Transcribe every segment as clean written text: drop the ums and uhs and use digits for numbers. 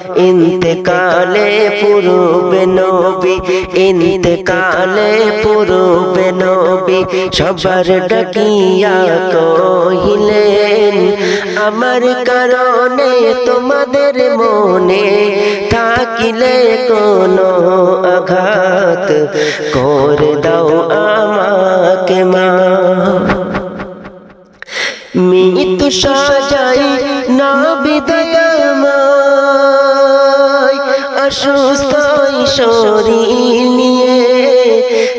ইন্তেকালে পূর্বে নবী, ইন্তেকালে পূর্বে নবী সবার ডাকিয়া কহিলেন, আমার কারণে তোমাদের মনে থাকিলে কোনো আঘাত করে দাও আমাকে মাফ। মৃত্যু সাজাই নবী দয়াময়, অসুস্থ শরীর নিয়ে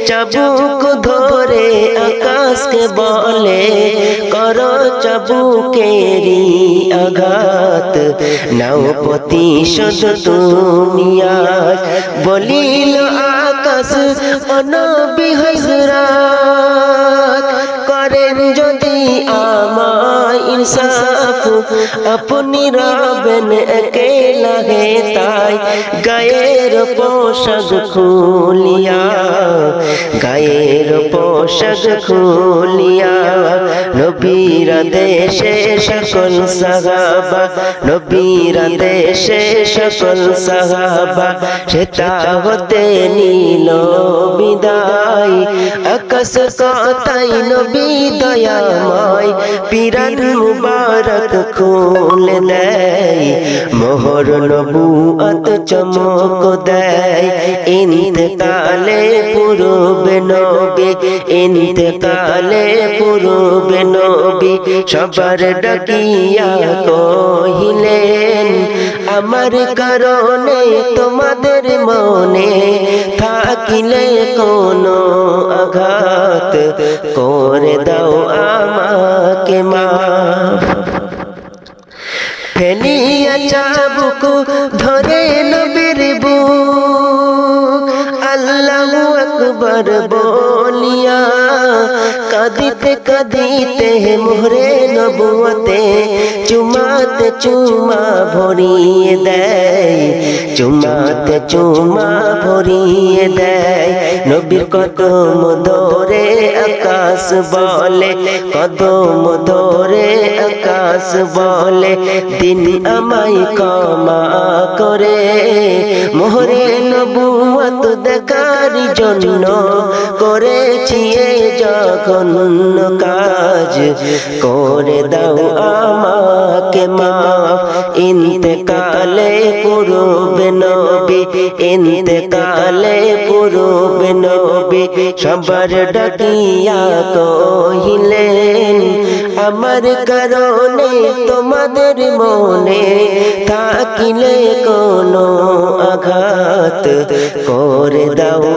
চাবুক ধরে আকাশকে বলে, করো চাবুকেরই আঘাত, নাও প্রতিশোধ তুমি আজ। বলিল আকাশ ও নবী হযরত, করেন যদি আমায় ইনসাফ, আপনি রবেন একেলা হে তাই। গায়ের পোশাক খুলিয়া, গায়ের পোশাক খুলিয়া নবীর দেশে সকল সাহাবা, নবীর দেশে সকল সাহাবা সেটা হতে নিল বিদায়। আকাশ কথাই নবী দয়াময় পিরান মুবারক খুলে দেয়, মোহর নবুয়ত চমক দেয়। ইন্তেকালে পূর্বে নবী, ইন্তেকালে পূর্বে নবী সবার ডাকিয়া কহিলেন, আমার কারণে তোমাদের মনে থাকিলে কোনো আঘাত করে দাও আমাকে মাফ। ফেলিয়া চাবুক ধরে নবীর বুক, আল্লাহু আকবার বলিয়া কাঁদিতে কাঁদিতে মোহরে নবুয়তে চুমাতে চুমা ভরিয়ে দেয়, চুমাতে চুমা ভরিয়ে দেয়। নবীর কদম ধরে আকাশ বলে, কদম ধরে আকাশ বলে, দিন আমায় ক্ষমা করে। মোহরে নবুয়ত দেখার জন্য করেছি এ জঘন্য কাজ, করে দাও আমাকে মাফ। ইন্তেকালে পূর্বে নবী, ইন্তেকালে পূর্বে নবী সবার ডাকিয়া কহিলেন, আমার কারণে তোমাদের মনে থাকিলে কোনো আঘাত করে দাও